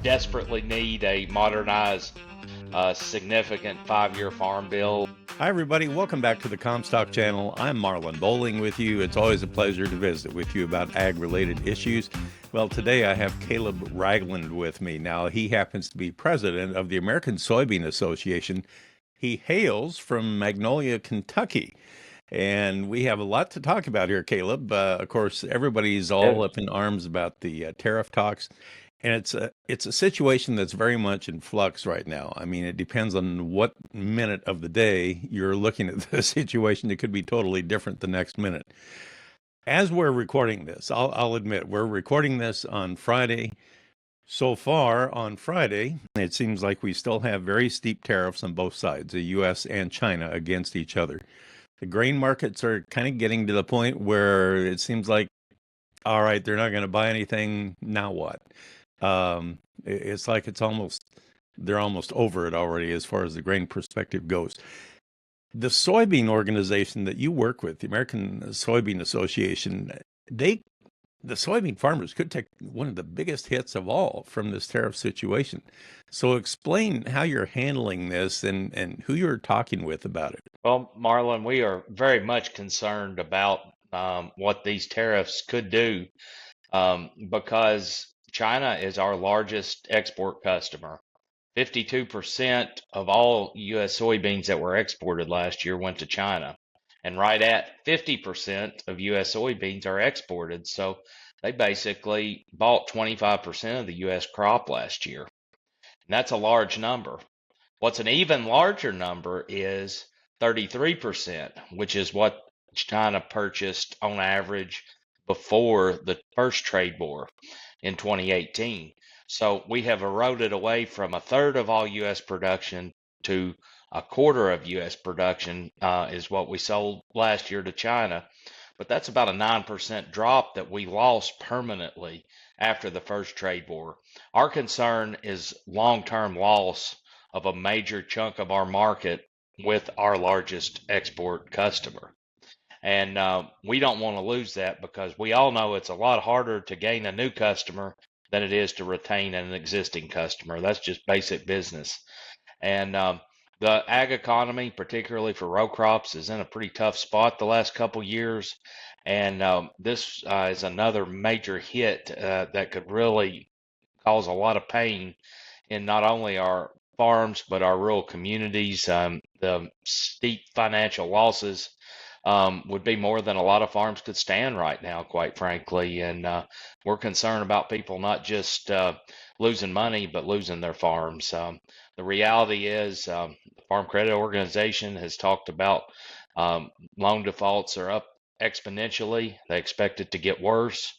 desperately need a modernized, significant 5-year farm bill. Hi, everybody. Welcome back to the Comstock Channel. I'm Marlin Bohling with you. It's always a pleasure to visit with you about ag related issues. Well, today I have Caleb Ragland with me. Now, he happens to be president of the American Soybean Association. He hails from Magnolia, Kentucky. And we have a lot to talk about here, Caleb. Of course, everybody's all up in arms about the tariff talks. And it's a situation that's very much in flux right now. I mean, it depends on what minute of the day you're looking at the situation. It could be totally different the next minute. As we're recording this, I'll admit we're recording this on Friday. So far on Friday, it seems like we still have very steep tariffs on both sides, the U.S. and China, against each other. The grain markets are kind of getting to the point where it seems like, all right, they're not going to buy anything. Now what? It's like they're almost over it already as far as the grain perspective goes. The soybean organization that you work with, the American Soybean Association, the soybean farmers could take one of the biggest hits of all from this tariff situation. So explain how you're handling this and who you're talking with about it. Well, Marlon, we are very much concerned about what these tariffs could do because China is our largest export customer. 52% of all U.S. soybeans that were exported last year went to China. And right at 50% of U.S. soybeans are exported. So they basically bought 25% of the U.S. crop last year. And that's a large number. What's an even larger number is 33%, which is what China purchased on average before the first trade war in 2018. So we have eroded away from a third of all U.S. production to a quarter of U.S. production is what we sold last year to China. But that's about a 9% drop that we lost permanently after the first trade war. Our concern is long-term loss of a major chunk of our market with our largest export customer. And we don't want to lose that because we all know it's a lot harder to gain a new customer than it is to retain an existing customer. That's just basic business. And the ag economy, particularly for row crops, is in a pretty tough spot the last couple years. And this is another major hit that could really cause a lot of pain in not only our farms but our rural communities. The steep financial losses would be more than a lot of farms could stand right now, quite frankly. And we're concerned about people not just losing money, but losing their farms. The reality is, the Farm Credit Organization has talked about loan defaults are up exponentially. They expect it to get worse.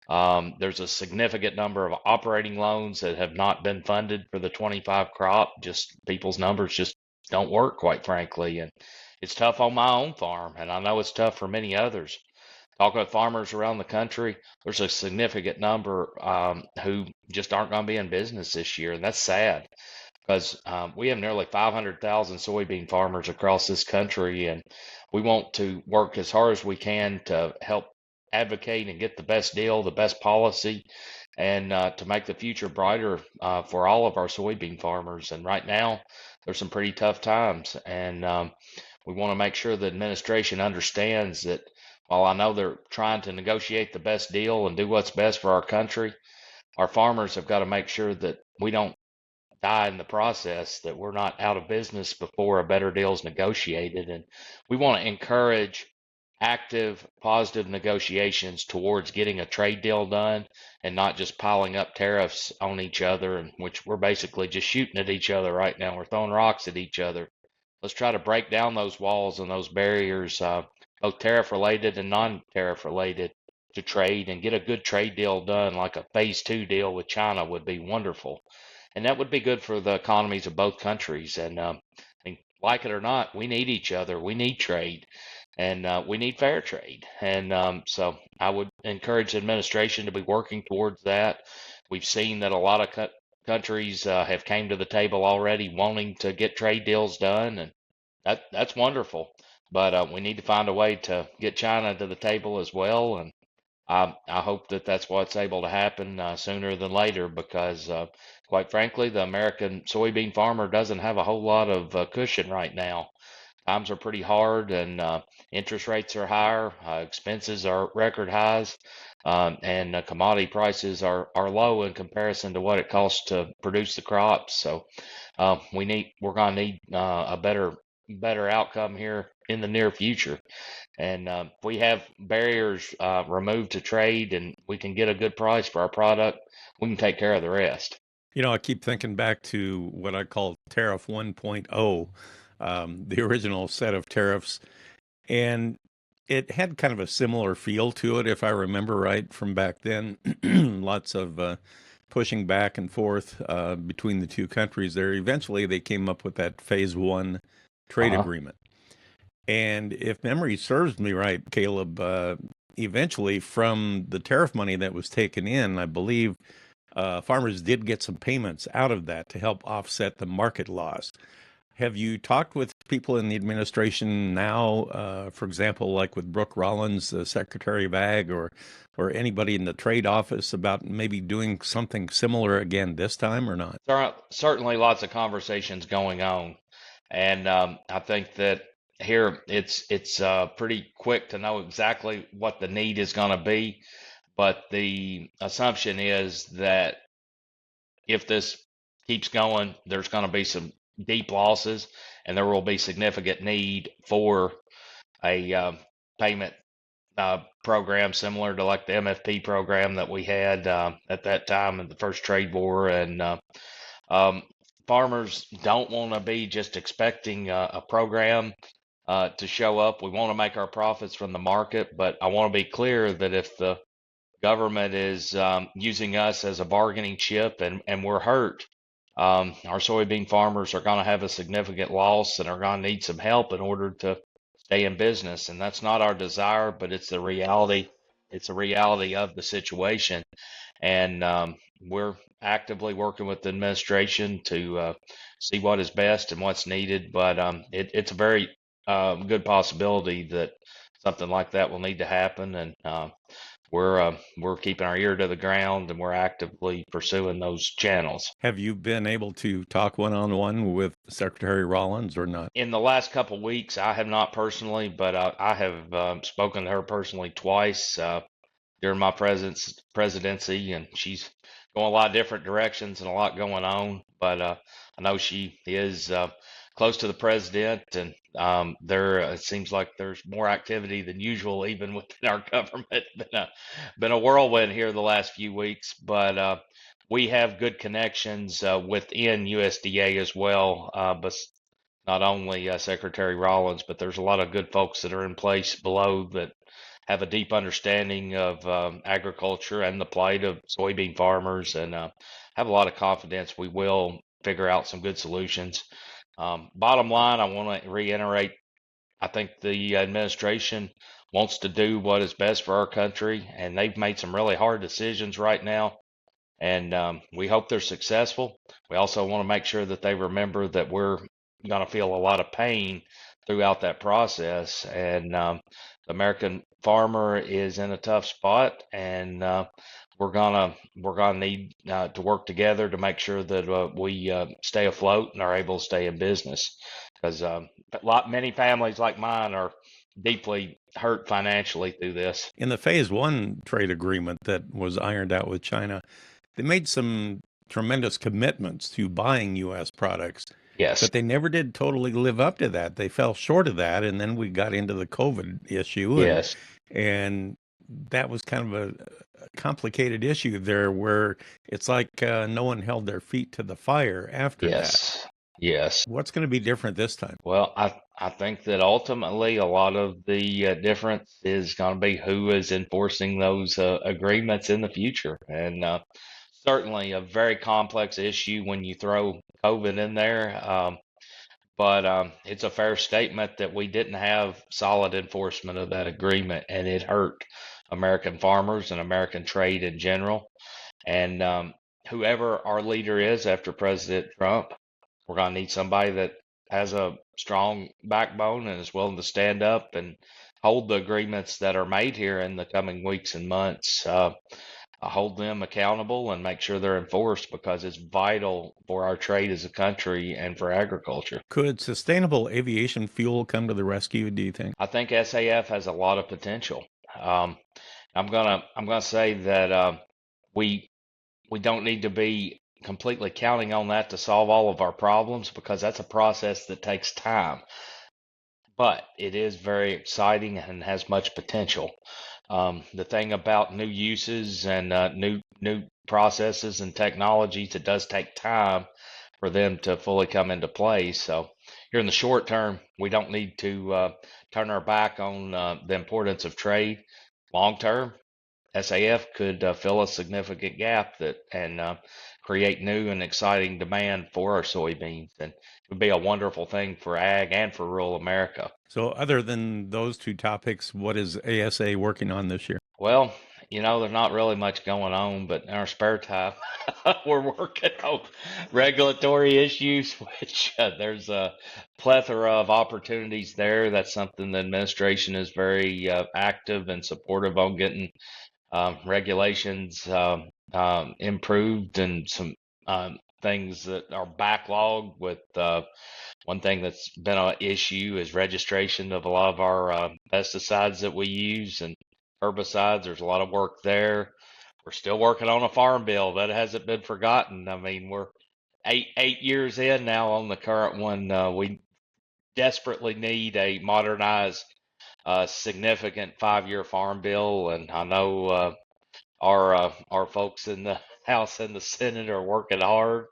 There's a significant number of operating loans that have not been funded for the 25 crop. Just people's numbers just don't work, quite frankly. And it's tough on my own farm, and I know it's tough for many others. Talking with farmers around the country, there's a significant number who just aren't going to be in business this year, and that's sad because we have nearly 500,000 soybean farmers across this country, and we want to work as hard as we can to help advocate and get the best deal, the best policy, and to make the future brighter for all of our soybean farmers. And right now, there's some pretty tough times, and we want to make sure the administration understands that while I know they're trying to negotiate the best deal and do what's best for our country, our farmers have got to make sure that we don't die in the process, that we're not out of business before a better deal is negotiated. And we want to encourage active, positive negotiations towards getting a trade deal done and not just piling up tariffs on each other, in which we're basically just shooting at each other right now. We're throwing rocks at each other. Let's try to break down those walls and those barriers, both tariff related and non-tariff related, to trade and get a good trade deal done, like a phase two deal with China would be wonderful. And that would be good for the economies of both countries. And like it or not, we need each other. We need trade, and we need fair trade. And so I would encourage the administration to be working towards that. We've seen that a lot of countries have came to the table already wanting to get trade deals done, and that's wonderful. But we need to find a way to get China to the table as well. And I hope that that's what's able to happen sooner than later, because quite frankly, the American soybean farmer doesn't have a whole lot of cushion right now. Times are pretty hard, and interest rates are higher, expenses are record highs, and commodity prices are low in comparison to what it costs to produce the crops. So we're going to need a better outcome here in the near future. And if we have barriers removed to trade, and we can get a good price for our product, we can take care of the rest. I keep thinking back to what I call Tariff 1.0, the original set of tariffs, and it had kind of a similar feel to it, if I remember right from back then. Lots of pushing back and forth between the two countries there. Eventually, they came up with that phase one trade Uh-huh. agreement. And if memory serves me right, Caleb, eventually from the tariff money that was taken in, I believe farmers did get some payments out of that to help offset the market loss. Have you talked with people in the administration now, for example, like with Brooke Rollins, the Secretary of Ag, or anybody in the trade office about maybe doing something similar again this time or not? There are certainly lots of conversations going on, and I think that here it's pretty quick to know exactly what the need is going to be, but the assumption is that if this keeps going, there's going to be some deep losses, and there will be significant need for a payment program similar to like the MFP program that we had at that time in the first trade war. And um, farmers don't want to be just expecting a program to show up. We want to make our profits from the market, but I want to be clear that if the government is using us as a bargaining chip, and we're hurt, our soybean farmers are going to have a significant loss and are going to need some help in order to stay in business. And that's not our desire, but it's the reality. It's a reality of the situation. And we're actively working with the administration to see what is best and what's needed. But it's a very good possibility that something like that will need to happen. And we're keeping our ear to the ground, and we're actively pursuing those channels. Have you been able to talk one-on-one with Secretary Rollins or not? In the last couple of weeks, I have not personally, but I have spoken to her personally twice during my presidency, and she's going a lot of different directions and a lot going on. But I know she is close to the president, and there it seems like there's more activity than usual, even within our government. Been a whirlwind here the last few weeks, but we have good connections within USDA as well. But not only Secretary Rollins, but there's a lot of good folks that are in place below that have a deep understanding of agriculture and the plight of soybean farmers, and have a lot of confidence we will figure out some good solutions. Bottom line, I want to reiterate, I think the administration wants to do what is best for our country, and they've made some really hard decisions right now, and we hope they're successful. We also want to make sure that they remember that we're going to feel a lot of pain throughout that process, and the American farmer is in a tough spot, and we're gonna need to work together to make sure that we stay afloat and are able to stay in business, because many families like mine are deeply hurt financially through this. In the phase one trade agreement that was ironed out with China, they made some tremendous commitments to buying U.S. products, Yes, but they never did totally live up to that. They fell short of that, and then we got into the COVID issue, yes, and that was kind of a complicated issue there, where it's like no one held their feet to the fire after that. yes, yes. What's going to be different this time? Well, I think that ultimately a lot of the difference is going to be who is enforcing those agreements in the future. And certainly a very complex issue when you throw COVID in there. But it's a fair statement that we didn't have solid enforcement of that agreement, and it hurt American farmers and American trade in general. And whoever our leader is after President Trump, we're going to need somebody that has a strong backbone and is willing to stand up and hold the agreements that are made here in the coming weeks and months. hold them accountable and make sure they're enforced because it's vital for our trade as a country and for agriculture. Could sustainable aviation fuel come to the rescue, do you think? I think SAF has a lot of potential. Um, I'm gonna say that we don't need to be completely counting on that to solve all of our problems because that's a process that takes time. But it is very exciting and has much potential. The thing about new uses and new processes and technologies, it does take time for them to fully come into play. So here in the short term, we don't need to turn our back on the importance of trade. Long term, SAF could fill a significant gap that and create new and exciting demand for our soybeans, and it would be a wonderful thing for ag and for rural America. So, other than those two topics, what is ASA working on this year? Well, there's not really much going on, but in our spare time, we're working on regulatory issues, which there's a plethora of opportunities there. That's something the administration is very active and supportive on getting regulations improved and some things that are backlogged with one thing that's been an issue is registration of a lot of our pesticides that we use and herbicides. There's a lot of work there. We're still working on a farm bill that hasn't been forgotten. I mean, we're eight years in now on the current one. We desperately need a modernized, significant 5-year farm bill, and I know our folks in the House and the Senate are working hard,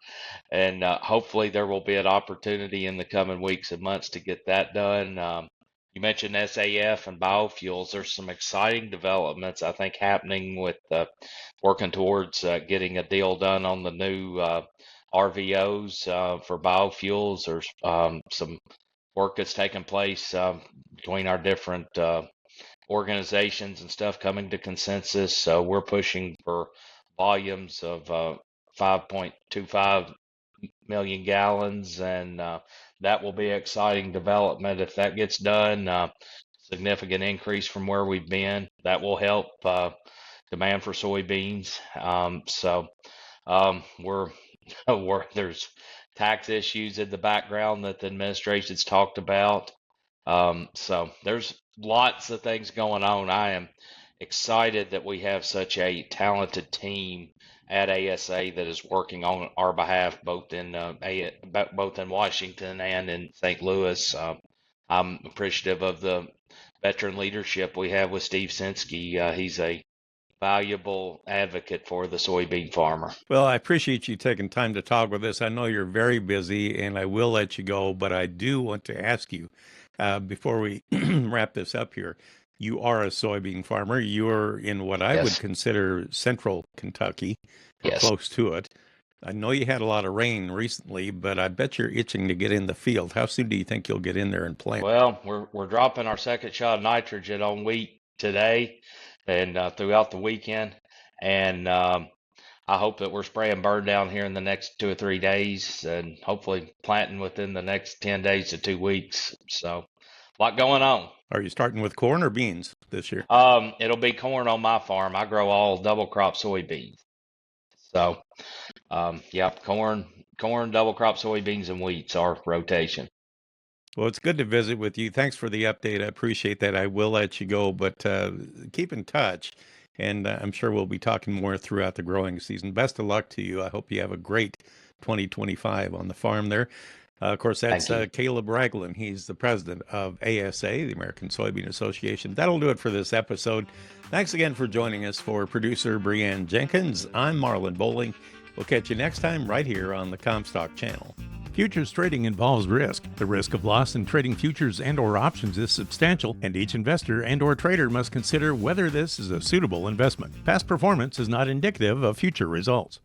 and hopefully there will be an opportunity in the coming weeks and months to get that done. You mentioned SAF and biofuels. There's some exciting developments, I think, happening with working towards getting a deal done on the new RVOs for biofuels. There's some work that's taking place between our different organizations and stuff coming to consensus. So we're pushing for volumes of 5.25 million gallons, and that will be an exciting development if that gets done. Significant increase from where we've been. That will help demand for soybeans. We're there's tax issues in the background that the administration's talked about. So there's lots of things going on. I am excited that we have such a talented team at ASA that is working on our behalf, both in Washington and in St. Louis. I'm appreciative of the veteran leadership we have with Steve Sinsky. He's a valuable advocate for the soybean farmer. Well, I appreciate you taking time to talk with us. I know you're very busy, and I will let you go, but I do want to ask you before we wrap this up here. You are a soybean farmer. You're in what I would consider central Kentucky, or close to it. I know you had a lot of rain recently, but I bet you're itching to get in the field. How soon do you think you'll get in there and plant? Well, we're dropping our second shot of nitrogen on wheat today and throughout the weekend, and I hope that we're spraying burn down here in the next 2 or 3 days, and hopefully planting within the next 10 days to 2 weeks. So, a lot going on. Are you starting with corn or beans this year? It'll be corn on my farm. I grow all double crop soybeans. So, corn, double crop soybeans, and wheat's our rotation. Well, it's good to visit with you. Thanks for the update. I appreciate that. I will let you go, but keep in touch, and I'm sure we'll be talking more throughout the growing season. Best of luck to you. I hope you have a great 2025 on the farm there. Of course, that's Caleb Ragland. He's the president of ASA, the American Soybean Association. That'll do it for this episode. Thanks again for joining us. For producer Brianne Jenkins, I'm Marlin Bohling. We'll catch you next time right here on the Comstock Channel. Futures trading involves risk. The risk of loss in trading futures and/or options is substantial, and each investor and/or trader must consider whether this is a suitable investment. Past performance is not indicative of future results.